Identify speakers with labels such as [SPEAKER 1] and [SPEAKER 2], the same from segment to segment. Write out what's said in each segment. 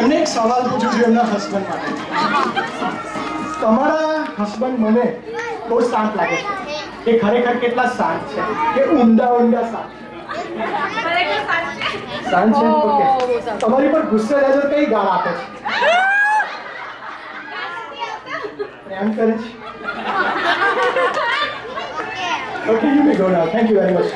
[SPEAKER 1] એમને એક સવાલ પૂછું છું એમના હસબન્ડ માટે. તમારા હસબન્ડ મને બહુ શાંત લાગે છે. એ ખરેખર કેટલા શાંત છે? કે ઊંડા ઊંડા શાંત શાંત છે? ઓકે. તમારી પર ગુસ્સે રહે તો કઈ ગાળ આપે છે? પ્રેમ કરે છે? Okay, you may go now. Thank you very much.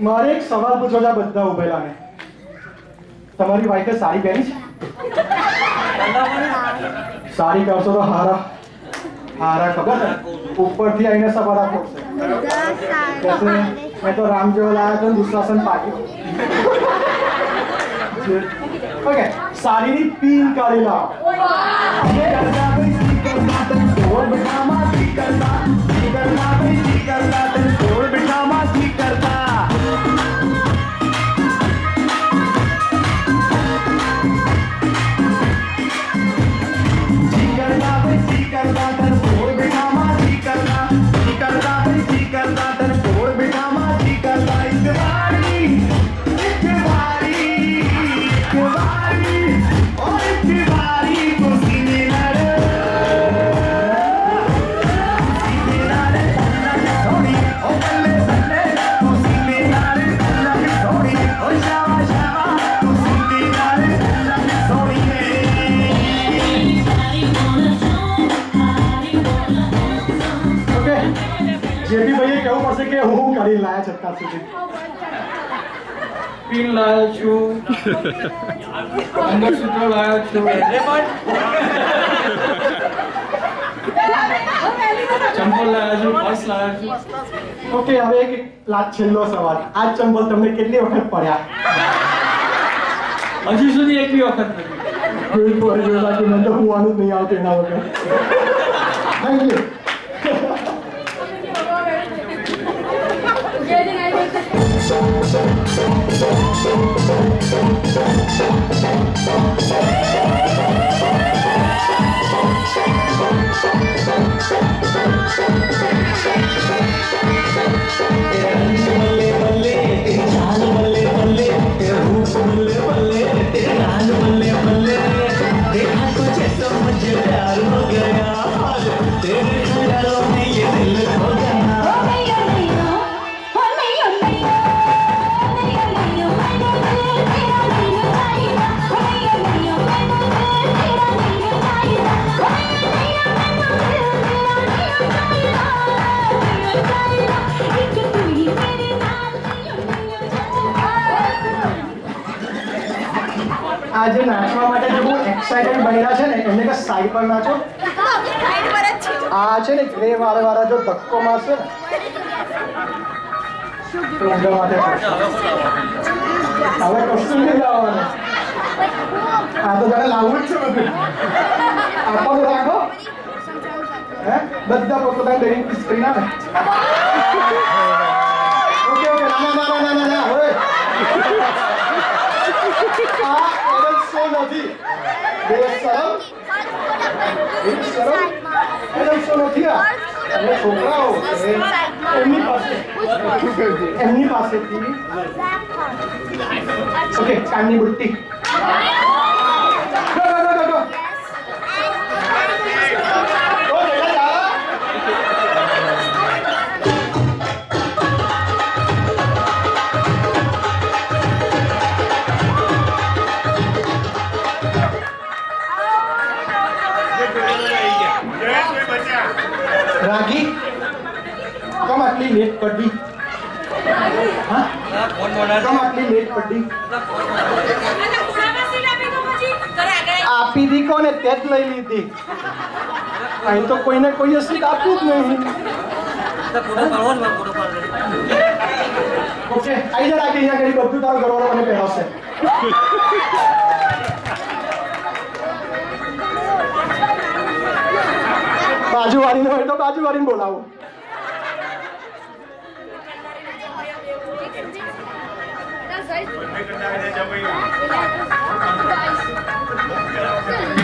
[SPEAKER 1] મારે એક સવાલ પૂછો છે બધા ઉભેલાને. તમારી વાઈફે સાડી પહેરી છે? સાડી કરશો તો હારા હારા ખબર છે ઉપરથી આવીને સવારા પડશે. મેં તો રામ જેવો લાવ્યો તો દુશાસન પાકી. ઓકે, સાડીની પિન કાઢી લાવો. જેપી ભાઈએ કહેવું પડશે કે હું કરી લાયા છે અત્યાર સુધી.
[SPEAKER 2] પિન લાવ્યો છું, મંગળસૂત્ર લાવ્યો છું, ચંપલ લાવ્યો છું, પર્સ લાવ્યો છું.
[SPEAKER 1] ઓકે, હવે એક છેલ્લો સવાલ. આ ચંપલ તમને કેટલી વખત પડ્યા?
[SPEAKER 2] હજી સુધી એક બી વખત નથી.
[SPEAKER 1] મને તો હોવાનું જ નહીં આવતું એના વગર. Thank you. આજે નાચવા માટે જે બહુ એક્સાઇટેડ બન્યા છે ને એમને કે સાઈડ પર નાચો. આ છે ને ગ્રે વાળા જો ધક્કો મારશે ને તો માટે હવે કશું નહીં લાવવાનું. આ તો જાણે લાવવું જ છે બધું. આપવાનું રાખો. હે બધા પોતાની ડેરિંગ પીસ કરી નાખે. ઓકે ઓકે, ના હવે આ એડલ્સો નથી. બેશરમ એડલ્સો નથી. આ અને છોકરાઓ એમની પાસેથી ઓકે કાનની બુટ્ટી. રાગી કમ આટલી લેટ પડી હા કમ આટલી લેટ પડી આપી દી કોને તે જ લઈ લીધી અહીં તો કોઈને કોઈ સીટ આપ્યું જ નહીં ઓકે આઈ જા રાગી અહીંયા કરી બધું તારો ઘરવાળો મને પહેરાવશે બાજુવાળીને હોય તો બાજુવાળીને બોલાવો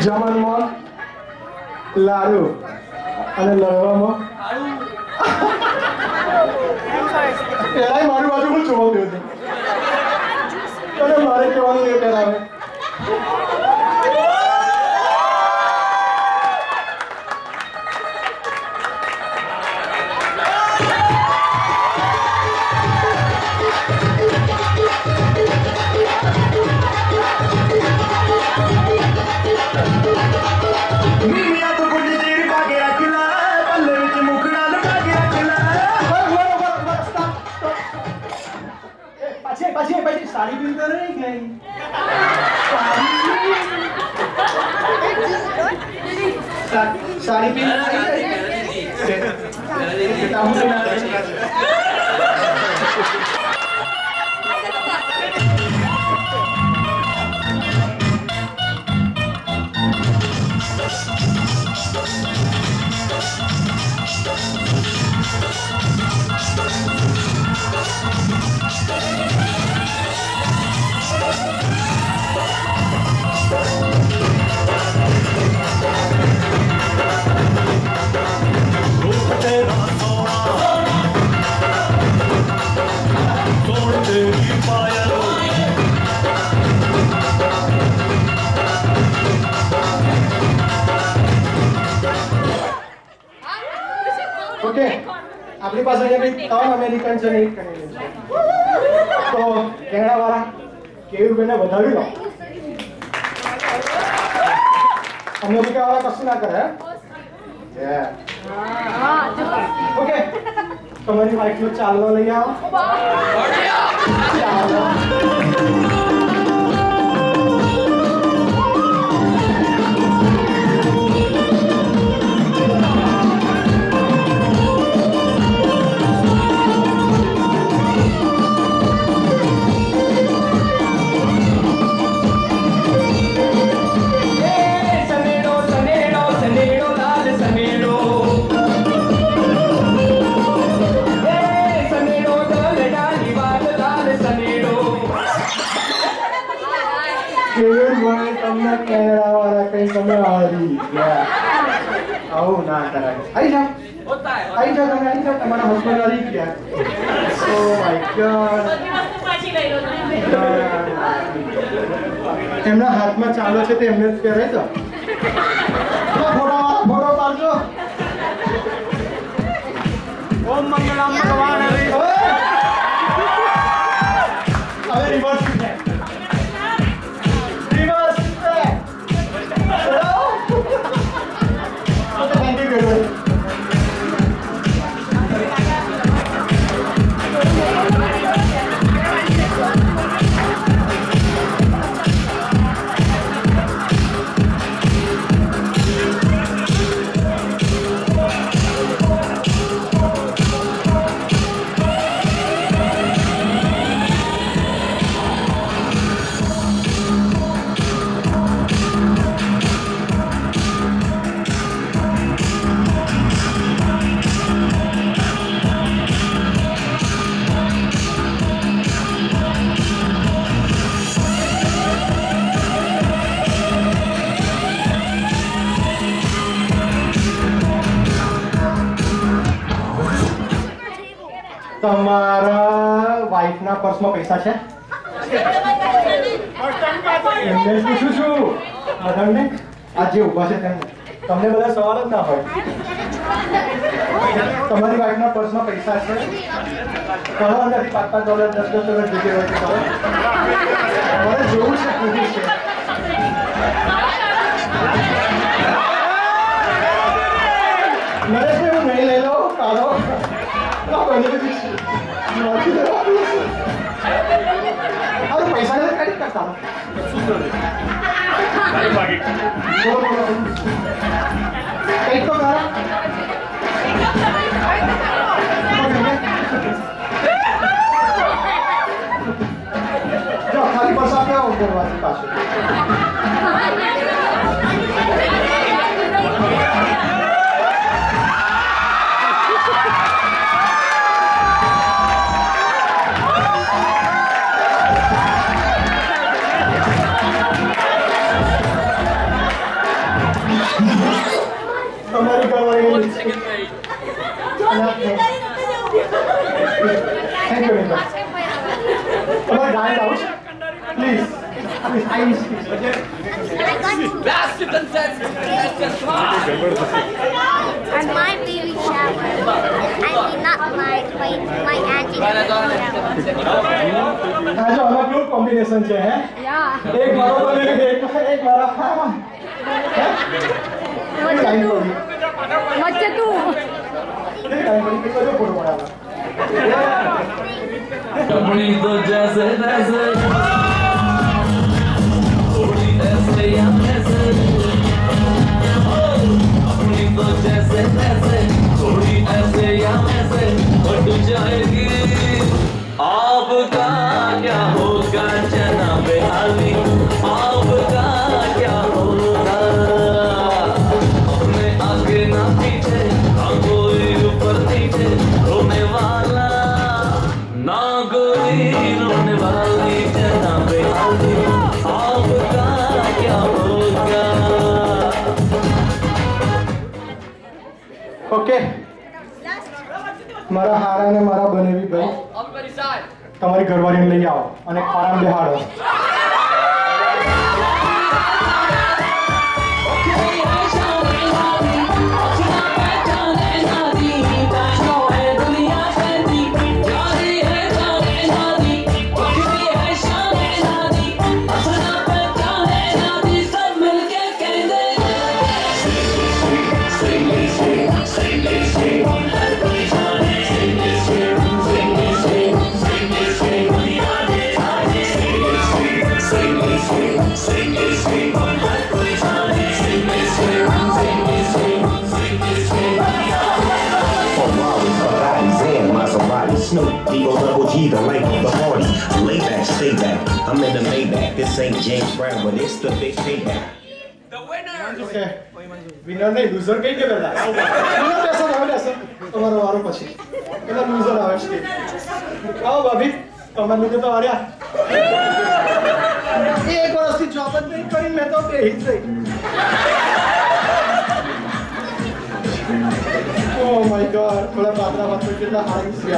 [SPEAKER 1] જમણમાં લાડુ અને લડવામાં પહેલાય મારી બાજુ હું જોવા ગયો છું અને મારે કહેવાનું એ પહેરાવે પછી સાડી પીન તો રહી ગઈ સાડી પીન ઓકે આપણી પાસે અહીંયા ત્રણ અમેરિકન છે ને એક કેનેડિયન છે તો કેનેડા વાળા કેયુરબેને વધાવી લો અમેરિકા વાળા કશું ના કરે ઓકે તમારી વાઈફ નો ચાલનો લઈ આવો ચાલો કેનેડા વાળા કઈ તમે હારી ગયા આવું ના કરાય આવી જાઓ તમે આવી જાઓ તમારા હસબન્ડ હારી ગયા ઓ માય ગોડ એમના હાથમાં ચાલો છે તે એમને જ પહેરાય તો ફોટો પાડજો ઓમ મંગલમ ભગવાન હવે રિવર્સ તમારા વાઈફના પર્સમાં પૈસા છે એમને પૂછું છું બધાને આ જે ઊભા છે તેમને તમને બધા સવાલ જ ના હોય તમારી વાઈફના પર્સમાં પૈસા છે કહો અંદરથી $5-5 $10-10 જગ્યાએ હોય તો મારે જોવું છે પૂરી છે નરેશભાઈ હું નહીં લઈ काढो ना बने अरे पैसा नाही काय करता
[SPEAKER 3] काही बाकी
[SPEAKER 1] एक तो करा जाओ खाली बसा पे और दरवाजे पास हमारी गवाही थैंक यू हमारे गाय लाओ please please I
[SPEAKER 4] Last consent.
[SPEAKER 5] And my baby shower. I mean, not my auntie.
[SPEAKER 1] आज अलग लोग कॉम्बिनेशन से हैं
[SPEAKER 5] Yeah.
[SPEAKER 1] एक मारो तो एक मारा
[SPEAKER 5] Macam tu.
[SPEAKER 4] अपनी तो जैसे तैसे थोड़ी ऐसे या ऐसे अपनी तो जैसे तैसे थोड़ी ऐसे या ऐसे बढ़ जाएगी आपका क्या होगा जनाब आली आपका क्या होगा अपने आगे ना पीछे ना कोई ऊपर नीचे रोने वाला ना कोई रोने वाली जनाब आली आपका क्या होगा
[SPEAKER 1] ओके મારા હારા ને મારા બનેવી ભાઈ તમારી ઘરવાળીને લઈ આવો અને આરામ બેહાડો
[SPEAKER 6] Snoop, D-O-double-G, the life of the party. Lay back, stay back. I'm in the Maybach. This ain't James Brown, but it's the big payback.
[SPEAKER 1] Okay winner નહીં લૂઝર કઈ કે પહેલા વિનર બેસો હવે બેસો તમારો વારો પછી પેલા લૂઝર આવે છે આવો ભાભી તમાર લીધે તો હાર્યા એક વર્ષથી જોબ જ નહીં કરી મેં તો બેહી જ રહી ઓ માય ગોડ થોડા પાતળા પાતળા કેટલા હારી છે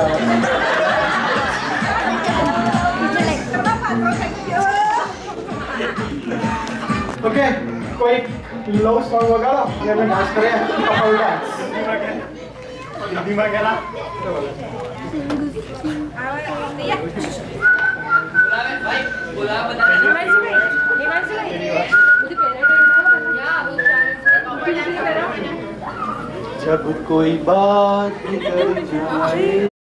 [SPEAKER 1] ઓકે કોઈ લવ સોંગ વગાડો અને આપણે ડાન્સ કરીએ કપલ ડાન્સ
[SPEAKER 3] હિન્દીમાં ગયેલા
[SPEAKER 1] जब कोई बात कर जाए